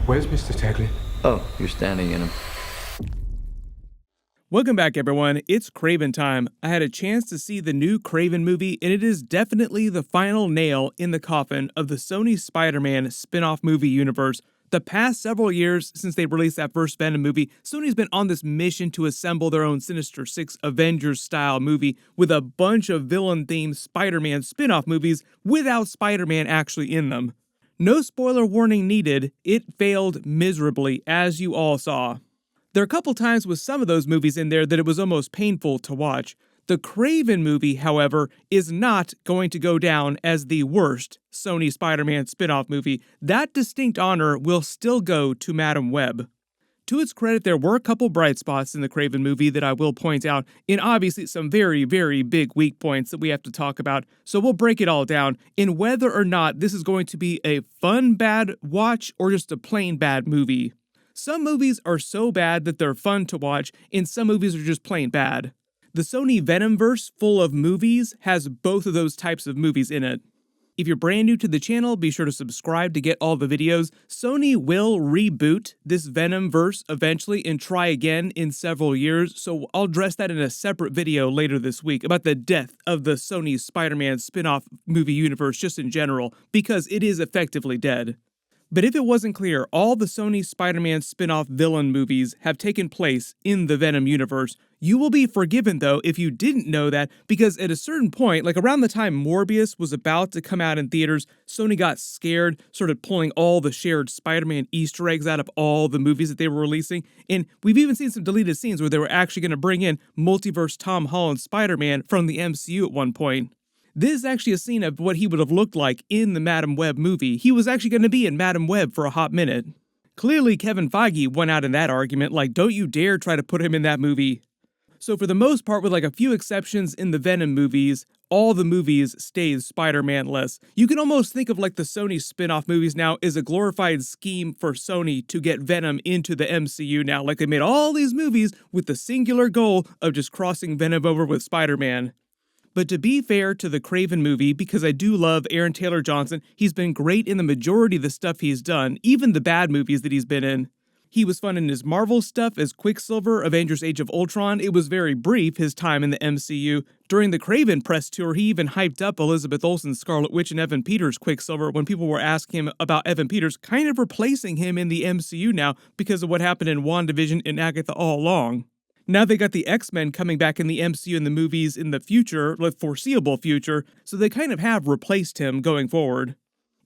Where's Mr. Tagley? Oh, you're standing in him. Welcome back, everyone. It's Kraven time. I had a chance to see the new Kraven movie, and it is definitely the final nail in the coffin of the Sony Spider-Man Spinoff Movie Universe. The past several years since they released that first Venom movie, Sony's been on this mission to assemble their own Sinister Six Avengers-style movie with a bunch of villain-themed Spider-Man spin-off movies without Spider-Man actually in them. No spoiler warning needed, it failed miserably, as you all saw. There are a couple times with some of those movies in there that it was almost painful to watch. The Kraven movie, however, is not going to go down as the worst Sony Spider-Man spin-off movie. That distinct honor will still go to Madam Web. To its credit, there were a couple bright spots in the Kraven movie that I will point out, and obviously some very, very big weak points that we have to talk about, so we'll break it all down in whether or not this is going to be a fun bad watch or just a plain bad movie. Some movies are so bad that they're fun to watch, and some movies are just plain bad. The Sony Venom Verse full of movies has both of those types of movies in it. If you're brand new to the channel, be sure to subscribe to get all the videos. Sony will reboot this Venom Verse eventually and try again in several years, so I'll address that in a separate video later this week about the death of the Sony Spider-Man spin-off movie universe just in general, because it is effectively dead. But if it wasn't clear, all the Sony Spider-Man spin-off villain movies have taken place in the Venom universe. You will be forgiven, though, if you didn't know that, because at a certain point, like around the time Morbius was about to come out in theaters, Sony got scared, started pulling all the shared Spider-Man Easter eggs out of all the movies that they were releasing, and we've even seen some deleted scenes where they were actually going to bring in multiverse Tom Holland Spider-Man from the MCU at one point. This is actually a scene of what he would have looked like in the Madam Web movie. He was actually going to be in Madam Web for a hot minute. Clearly, Kevin Feige won out in that argument, like, don't you dare try to put him in that movie. So for the most part, with like a few exceptions in the Venom movies, all the movies stayed Spider-Man-less. You can almost think of like the Sony spin-off movies now as a glorified scheme for Sony to get Venom into the MCU now. Like they made all these movies with the singular goal of just crossing Venom over with Spider-Man. But to be fair to the Kraven movie, because I do love Aaron Taylor Johnson, he's been great in the majority of the stuff he's done, even the bad movies that he's been in. He was fun in his Marvel stuff as Quicksilver, Avengers Age of Ultron. It was very brief, his time in the MCU. During the Kraven press tour, he even hyped up Elizabeth Olsen's Scarlet Witch and Evan Peters' Quicksilver when people were asking him about Evan Peters kind of replacing him in the MCU now because of what happened in WandaVision and Agatha all along. Now they got the X-Men coming back in the MCU in the movies in the future, like foreseeable future, so they kind of have replaced him going forward.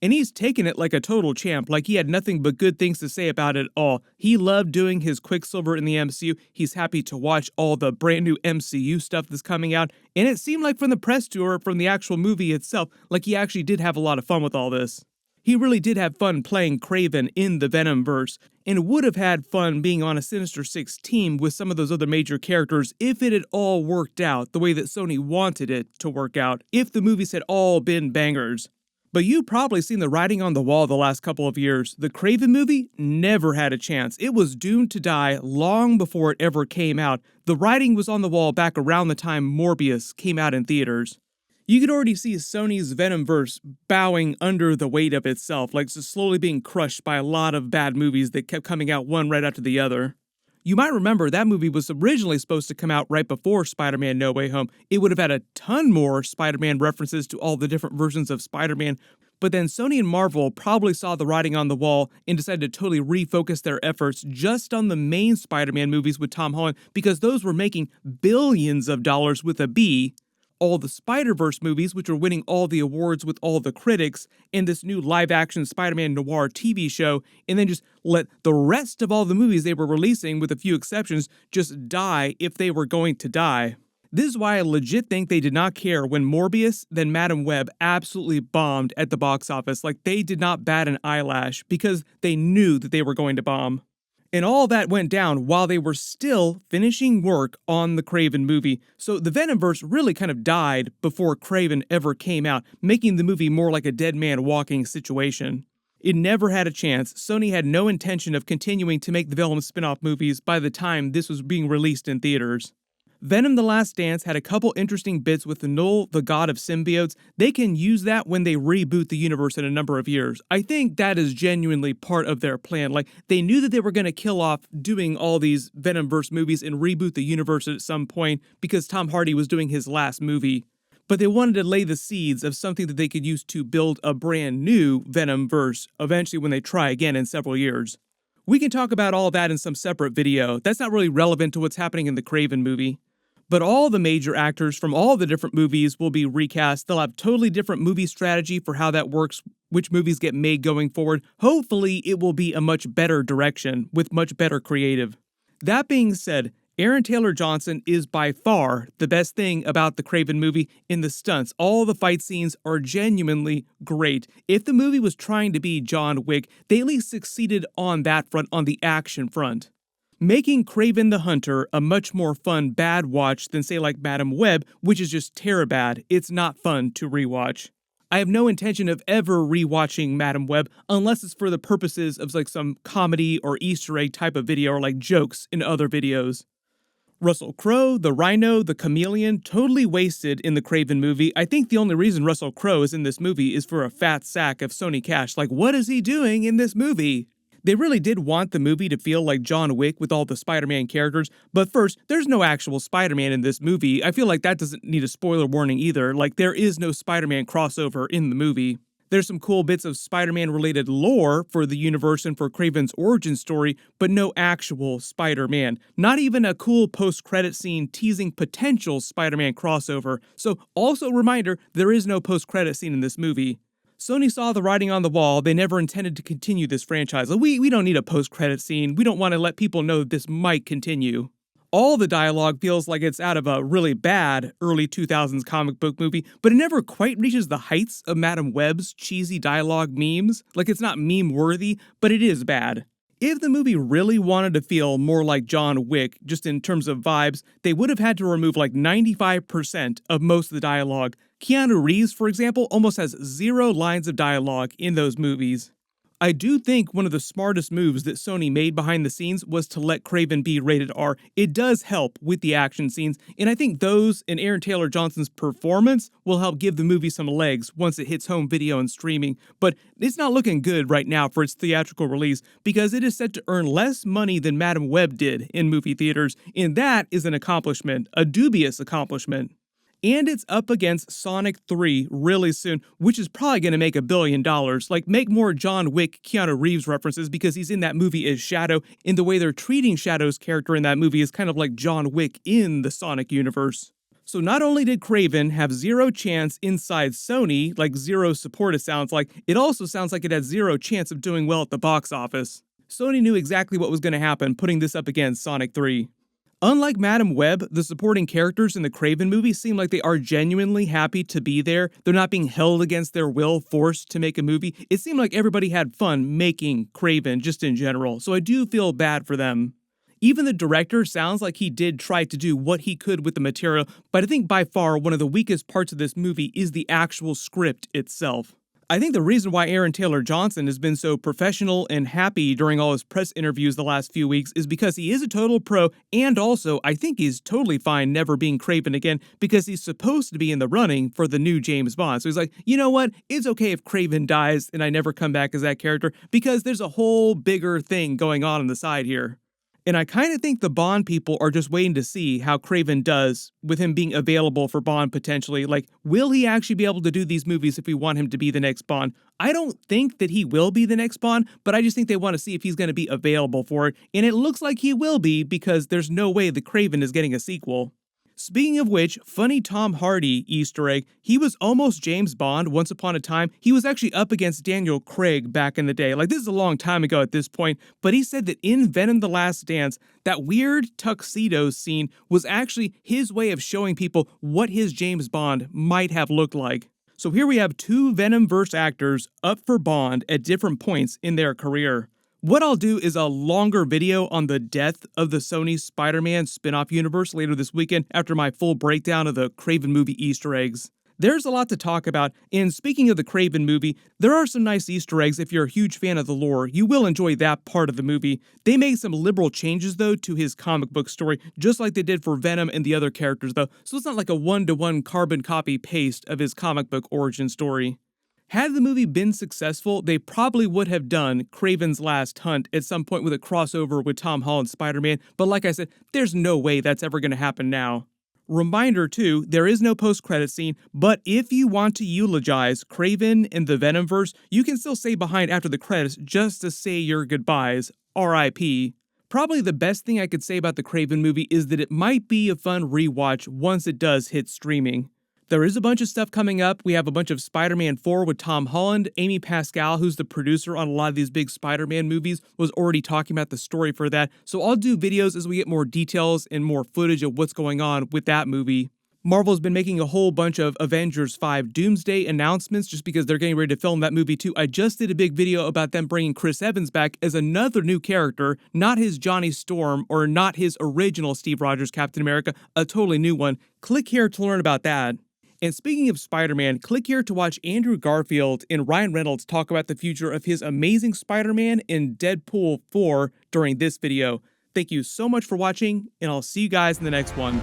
And he's taken it like a total champ, like he had nothing but good things to say about it all. He loved doing his Quicksilver in the MCU, he's happy to watch all the brand new MCU stuff that's coming out, and it seemed like from the press tour, from the actual movie itself, like he actually did have a lot of fun with all this. He really did have fun playing Kraven in the Venom Verse, and would have had fun being on a Sinister Six team with some of those other major characters if it had all worked out the way that Sony wanted it to work out, if the movies had all been bangers. But you've probably seen the writing on the wall the last couple of years. The Kraven movie never had a chance. It was doomed to die long before it ever came out. The writing was on the wall back around the time Morbius came out in theaters. You could already see Sony's Venom Verse bowing under the weight of itself, like just slowly being crushed by a lot of bad movies that kept coming out one right after the other. You might remember that movie was originally supposed to come out right before Spider-Man No Way Home. It would have had a ton more Spider-Man references to all the different versions of Spider-Man, but then Sony and Marvel probably saw the writing on the wall and decided to totally refocus their efforts just on the main Spider-Man movies with Tom Holland, because those were making billions of dollars with a B. All the Spider-Verse movies, which were winning all the awards with all the critics, and this new live-action Spider-Man noir TV show, and then just let the rest of all the movies they were releasing, with a few exceptions, just die if they were going to die. This is why I legit think they did not care when Morbius, then Madam Web, absolutely bombed at the box office. Like, they did not bat an eyelash, because they knew that they were going to bomb. And all that went down while they were still finishing work on the Kraven movie. So the Venomverse really kind of died before Kraven ever came out, making the movie more like a dead man walking situation. It never had a chance. Sony had no intention of continuing to make the Venom spin-off movies by the time this was being released in theaters. Venom The Last Dance had a couple interesting bits with Null, the god of symbiotes. They can use that when they reboot the universe in a number of years. I think that is genuinely part of their plan. Like, they knew that they were going to kill off doing all these Venom Verse movies and reboot the universe at some point because Tom Hardy was doing his last movie. But they wanted to lay the seeds of something that they could use to build a brand new Venom Verse eventually when they try again in several years. We can talk about all that in some separate video. That's not really relevant to what's happening in the Kraven movie. But all the major actors from all the different movies will be recast. They'll have totally different movie strategy for how that works, which movies get made going forward. Hopefully, it will be a much better direction with much better creative. That being said, Aaron Taylor Johnson is by far the best thing about the Kraven movie in the stunts. All the fight scenes are genuinely great. If the movie was trying to be John Wick, they at least succeeded on that front, on the action front, making Kraven the Hunter a much more fun bad watch than, say, like Madam Web, which is just terabad. It's not fun to rewatch. I have no intention of ever rewatching Madam Web unless it's for the purposes of like some comedy or Easter egg type of video or like jokes in other videos. Russell Crowe, the Rhino, the Chameleon, totally wasted in the Kraven movie. I think the only reason Russell Crowe is in this movie is for a fat sack of Sony cash. Like, what is he doing in this movie? They really did want the movie to feel like John Wick with all the Spider-Man characters, but first, there's no actual Spider-Man in this movie. I feel like that doesn't need a spoiler warning either. Like, there is no Spider-Man crossover in the movie. There's some cool bits of Spider-Man related lore for the universe and for Kraven's origin story, but no actual Spider-Man. Not even a cool post-credit scene teasing potential Spider-Man crossover. So also a reminder, there is no post-credit scene in this movie. Sony saw the writing on the wall. They never intended to continue this franchise. We don't need a post-credit scene. We don't want to let people know that this might continue. All the dialogue feels like it's out of a really bad early 2000s comic book movie, but it never quite reaches the heights of Madam Web's cheesy dialogue memes. Like, it's not meme-worthy, but it is bad. If the movie really wanted to feel more like John Wick, just in terms of vibes, they would have had to remove like 95% of most of the dialogue. Keanu Reeves, for example, almost has 0 lines of dialogue in those movies. I do think one of the smartest moves that Sony made behind the scenes was to let Kraven be rated R. It does help with the action scenes, and I think those and Aaron Taylor Johnson's performance will help give the movie some legs once it hits home video and streaming. But it's not looking good right now for its theatrical release because it is set to earn less money than Madam Web did in movie theaters, and that is an accomplishment, a dubious accomplishment. And it's up against Sonic 3 really soon, which is probably going to make $1 billion. Like, make more John Wick Keanu Reeves references because he's in that movie as Shadow, and the way they're treating Shadow's character in that movie is kind of like John Wick in the Sonic universe. So not only did Kraven have 0 chance inside Sony, like 0 support it sounds like, it also sounds like it had 0 chance of doing well at the box office. Sony knew exactly what was going to happen putting this up against Sonic 3. Unlike Madam Web, the supporting characters in the Kraven movie seem like they are genuinely happy to be there. They're not being held against their will, forced to make a movie. It seemed like everybody had fun making Kraven just in general, so I do feel bad for them. Even the director sounds like he did try to do what he could with the material, but I think by far one of the weakest parts of this movie is the actual script itself. I think the reason why Aaron Taylor Johnson has been so professional and happy during all his press interviews the last few weeks is because he is a total pro, and also I think he's totally fine never being Kraven again because he's supposed to be in the running for the new James Bond. So he's like, you know what, it's okay if Kraven dies and I never come back as that character because there's a whole bigger thing going on the side here. And I kind of think the Bond people are just waiting to see how Kraven does with him being available for Bond potentially. Like, will he actually be able to do these movies if we want him to be the next Bond? I don't think that he will be the next Bond, but I just think they want to see if he's going to be available for it. And it looks like he will be because there's no way the Kraven is getting a sequel. Speaking of which, funny Tom Hardy Easter egg, he was almost James Bond once upon a time. He was actually up against Daniel Craig back in the day. Like, this is a long time ago at this point, but he said that in Venom The Last Dance, that weird tuxedo scene was actually his way of showing people what his James Bond might have looked like. So here we have 2 Venom Verse actors up for Bond at different points in their career. What I'll do is a longer video on the death of the Sony Spider-Man Spinoff Universe later this weekend after my full breakdown of the Kraven movie Easter eggs. There's a lot to talk about, and speaking of the Kraven movie, there are some nice Easter eggs if you're a huge fan of the lore. You will enjoy that part of the movie. They made some liberal changes, though, to his comic book story, just like they did for Venom and the other characters, though, so it's not like a one-to-one carbon copy paste of his comic book origin story. Had the movie been successful, they probably would have done Kraven's Last Hunt at some point with a crossover with Tom Holland's Spider-Man, but like I said, there's no way that's ever going to happen now. Reminder too, there is no post-credit scene, but if you want to eulogize Kraven in the Venom Verse, you can still stay behind after the credits just to say your goodbyes, R.I.P. Probably the best thing I could say about the Kraven movie is that it might be a fun rewatch once it does hit streaming. There is a bunch of stuff coming up. We have a bunch of Spider-Man 4 with Tom Holland. Amy Pascal, who's the producer on a lot of these big Spider-Man movies, was already talking about the story for that. So I'll do videos as we get more details and more footage of what's going on with that movie. Marvel's been making a whole bunch of Avengers 5 Doomsday announcements just because they're getting ready to film that movie too. I just did a big video about them bringing Chris Evans back as another new character, not his Johnny Storm or not his original Steve Rogers Captain America, a totally new one. Click here to learn about that. And speaking of Spider-Man, click here to watch Andrew Garfield and Ryan Reynolds talk about the future of his Amazing Spider-Man in Deadpool 4 during this video. Thank you so much for watching, and I'll see you guys in the next one.